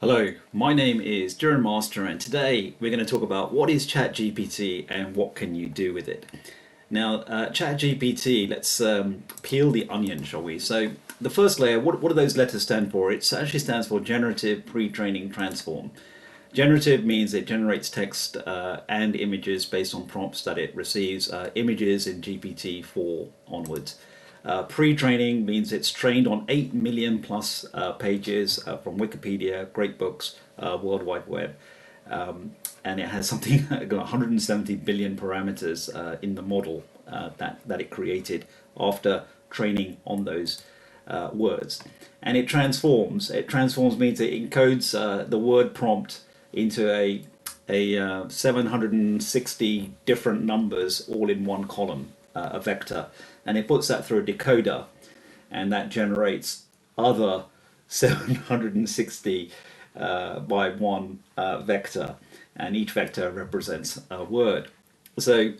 Hello, my name is Duran Master, and today we're going to talk about what is Chat GPT and what can you do with it. Now, Chat GPT, let's peel the onion, shall we? So, the first layer, what do those letters stand for? It actually stands for Generative Pre-training Transform. Generative means it generates text and images based on prompts that it receives, images in GPT-4 onwards. Pre-training means it's trained on 8 million plus pages from Wikipedia, great books, World Wide Web. And it has something like 170 billion parameters in the model that it created after training on those words. And it transforms. It transforms means it encodes the word prompt into a 760 different numbers all in one column, a vector, and it puts that through a decoder, and that generates other 760 by one vector, and each vector represents a word. So,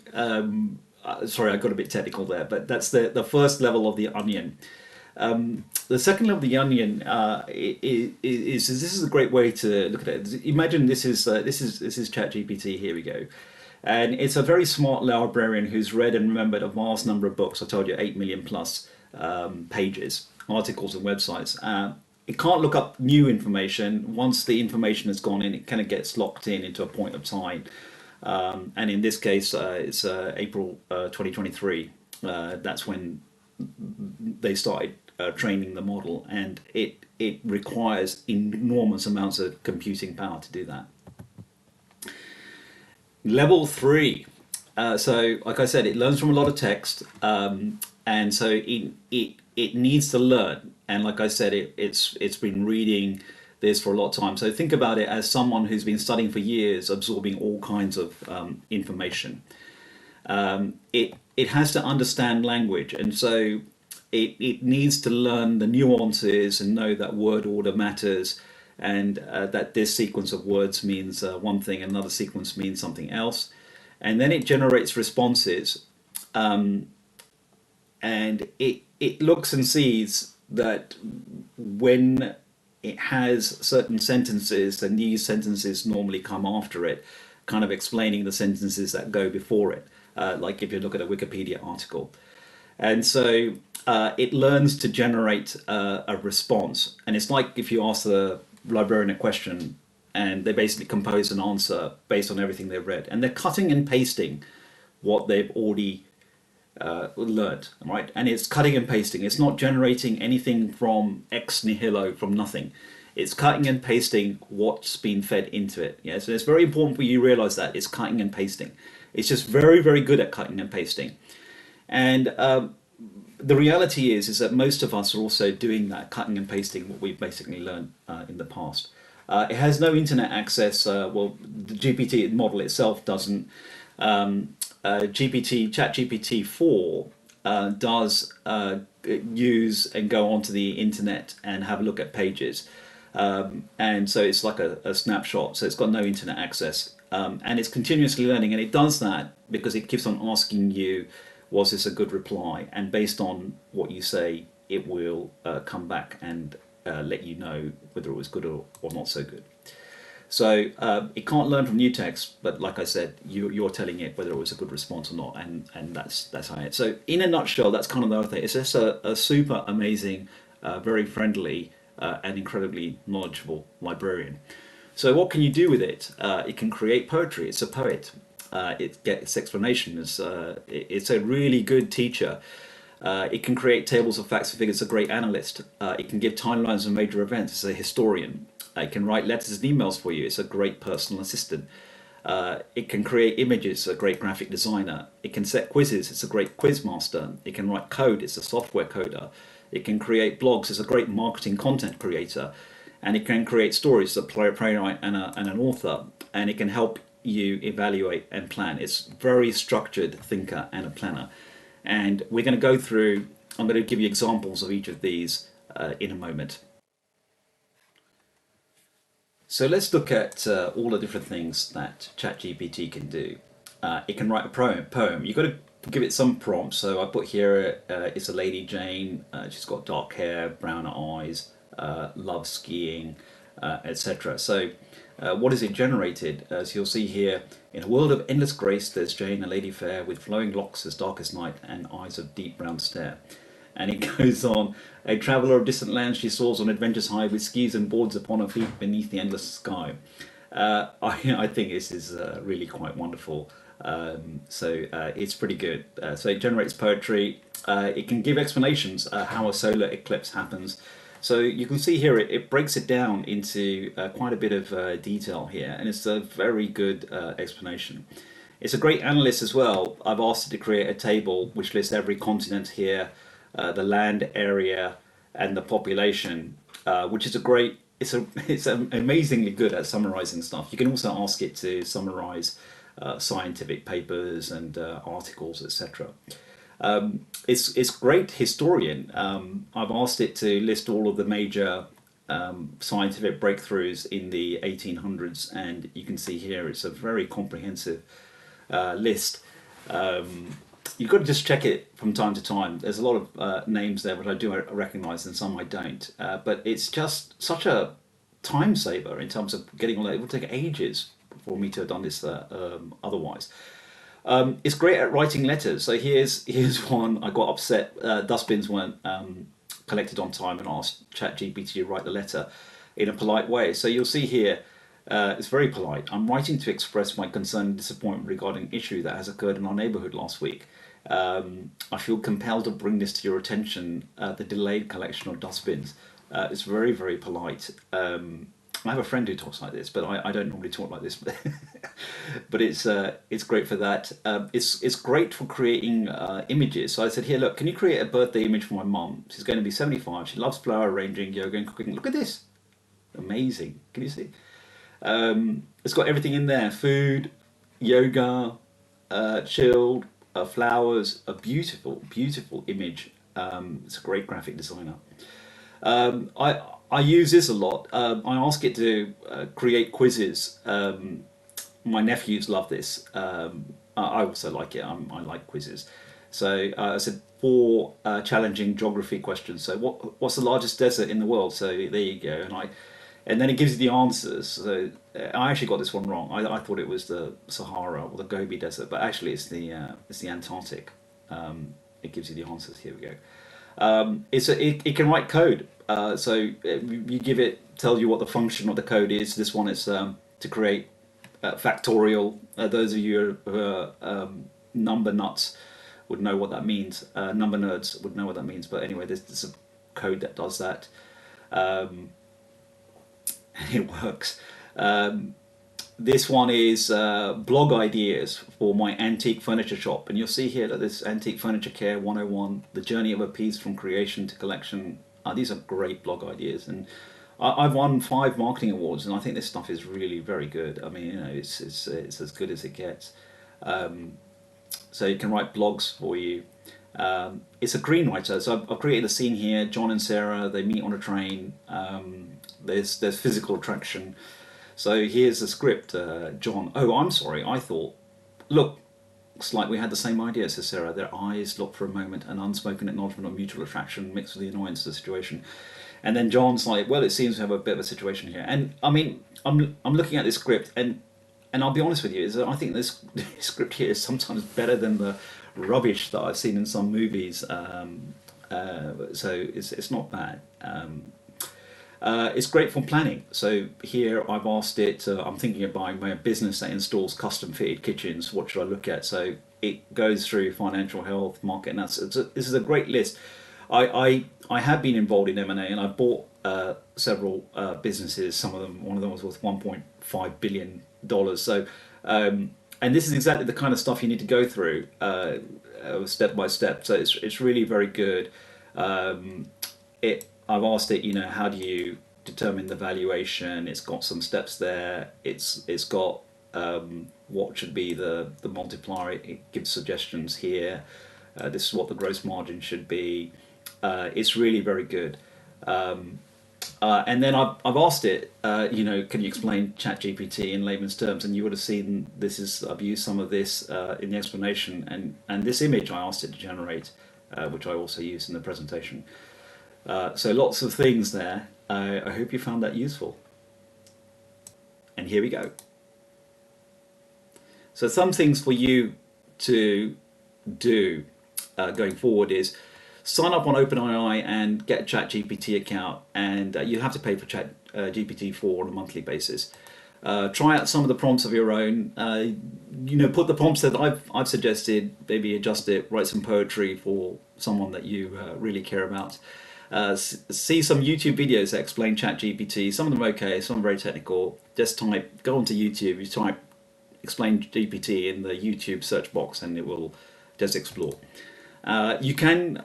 sorry, I got a bit technical there, but that's the first level of the onion. The second level of the onion is this is a great way to look at it. Imagine this is ChatGPT. Here we go, and it's a very smart librarian who's read and remembered a vast number of books. I told you 8 million plus pages, articles, and websites. It can't look up new information. Once the information has gone in, it kind of gets locked in into a point of time. And in this case, it's April 2023. That's when they started training the model, and it requires enormous amounts of computing power to do that. Level three. So, like I said, it learns from a lot of text, and so it needs to learn. And like I said, it's been reading this for a lot of time. So think about it as someone who's been studying for years, absorbing all kinds of information. It has to understand language, and so it needs to learn the nuances and know that word order matters, and that this sequence of words means one thing, another sequence means something else, and then it generates responses, and it looks and sees that when it has certain sentences, and these sentences normally come after it, kind of explaining the sentences that go before it, like if you look at a Wikipedia article. And so it learns to generate a response. And it's like if you ask the librarian a question and they basically compose an answer based on everything they've read. And they're cutting and pasting what they've already learned, right? And it's cutting and pasting. It's not generating anything from ex nihilo, from nothing. It's cutting and pasting what's been fed into it. Yeah, so it's very important for you to realize that it's cutting and pasting. It's just very, very good at cutting and pasting. And the reality is that most of us are also doing that, cutting and pasting what we've basically learned in the past. It has no internet access. Well, the GPT model itself doesn't. ChatGPT 4 does use and go onto the internet and have a look at pages. And so it's like a snapshot. So it's got no internet access. And it's continuously learning. And it does that because it keeps on asking you, was this a good reply? And based on what you say, it will come back and let you know whether it was good or not so good. So it can't learn from new text, but like I said, you're telling it whether it was a good response or not, and that's how it. So in a nutshell, that's kind of the other thing. It's just a super amazing, very friendly, and incredibly knowledgeable librarian. So what can you do with it? It can create poetry. It's a poet. It gets explanations. It's a really good teacher. It can create tables of facts and figures. It's a great analyst. It can give timelines of major events. It's a historian. It can write letters and emails for you. It's a great personal assistant. It can create images. It's a great graphic designer. It can set quizzes. It's a great quiz master. It can write code. It's a software coder. It can create blogs. It's a great marketing content creator. And it can create stories. It's a playwright and an author. And it can help you evaluate and plan. It's very structured thinker and a planner. And we're going to go through, I'm going to give you examples of each of these in a moment. So let's look at all the different things that ChatGPT can do. It can write a poem. You've got to give it some prompts. So I put here, it's a lady Jane. She's got dark hair, brown eyes, loves skiing. etc. So, what is it generated? As you'll see here, in a world of endless grace, there's Jane, a lady fair, with flowing locks as dark as night and eyes of deep brown stare. And it goes on, a traveller of distant lands, she soars on adventure's high, with skis and boards upon her feet beneath the endless sky. I think this is really quite wonderful. It's pretty good. So it generates poetry. It can give explanations how a solar eclipse happens. So you can see here it breaks it down into quite a bit of detail here, and it's a very good explanation. It's a great analyst as well. I've asked it to create a table which lists every continent here, the land area, and the population, which is a great. It's amazingly good at summarizing stuff. You can also ask it to summarize scientific papers and articles, etc. It's great historian. I've asked it to list all of the major scientific breakthroughs in the 1800s, and you can see here it's a very comprehensive list. You've got to just check it from time to time. There's a lot of names there which I do recognise and some I don't. But it's just such a time saver in terms of getting all that. It would take ages for me to have done this otherwise. It's great at writing letters. So here's one. I got upset. Dustbins weren't collected on time, and asked Chat GPT to write the letter in a polite way. So you'll see here, it's very polite. I'm writing to express my concern and disappointment regarding an issue that has occurred in our neighbourhood last week. I feel compelled to bring this to your attention, the delayed collection of dustbins. It's very, very polite. I have a friend who talks like this, but I don't normally talk like this. But it's great for that. It's great for creating images. So I said, here, look, can you create a birthday image for my mum? She's going to be 75. She loves flower arranging, yoga, and cooking. Look at this. Amazing. Can you see? It's got everything in there: food, yoga, chilled, flowers. A beautiful, beautiful image. It's a great graphic designer. I use this a lot. I ask it to create quizzes. My nephews love this. I also like it. I like quizzes. So I said 4 challenging geography questions. So what's the largest desert in the world? So there you go. And then it gives you the answers. So I actually got this one wrong. I thought it was the Sahara or the Gobi Desert, but actually it's the Antarctic. It gives you the answers. Here we go. It can write code. So you give it, tell you what the function of the code is. This one is to create factorial. Those of you who are number nuts would know what that means. Number nerds would know what that means. But anyway, there's a code that does that. And it works. This one is blog ideas for my antique furniture shop. And you'll see here that this Antique Furniture Care 101, the journey of a piece from creation to collection. These are great blog ideas. And I've won 5 marketing awards, and I think this stuff is really very good. I mean, you know, it's as good as it gets. So it can write blogs for you. It's a screenwriter. So I've created a scene here. John and Sarah, they meet on a train. There's physical attraction. So here's the script, John. Oh, I'm sorry. I thought, looks like we had the same idea, says Sarah. Their eyes locked for a moment, an unspoken acknowledgement of mutual attraction mixed with the annoyance of the situation. And then John's like, well, it seems to have a bit of a situation here. And I mean, I'm looking at this script, and I'll be honest with you, is that I think this script here is sometimes better than the rubbish that I've seen in some movies. So it's not bad. It's great for planning. So here I've asked it, I'm thinking of buying my business that installs custom fitted kitchens. What should I look at? So it goes through financial health, market, and this is a great list. I have been involved in M&A, and I bought several businesses. One of them was worth $1.5 billion. So, and this is exactly the kind of stuff you need to go through step by step. So it's really very good. I've asked it, how do you determine the valuation? It's got some steps there. It's got what should be the multiplier. It gives suggestions here. This is what the gross margin should be. It's really very good. And then I've asked it, can you explain Chat GPT in layman's terms? And you would have seen I've used some of this in the explanation, and this image I asked it to generate, which I also used in the presentation. So lots of things there. I hope you found that useful. And here we go. So some things for you to do going forward is sign up on OpenAI and get a Chat GPT account, and you have to pay for Chat GPT 4 on a monthly basis. Try out some of the prompts of your own. Put the prompts that I've suggested, maybe adjust it, write some poetry for someone that you really care about. See some YouTube videos that explain ChatGPT. Some of them are okay, some are very technical. Just go onto YouTube, you type explain GPT in the YouTube search box, and it will just explore. You can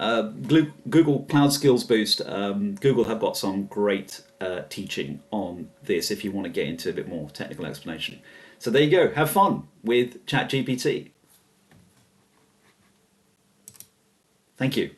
Google Cloud Skills Boost. Google have got some great teaching on this if you want to get into a bit more technical explanation. So there you go. Have fun with ChatGPT. Thank you.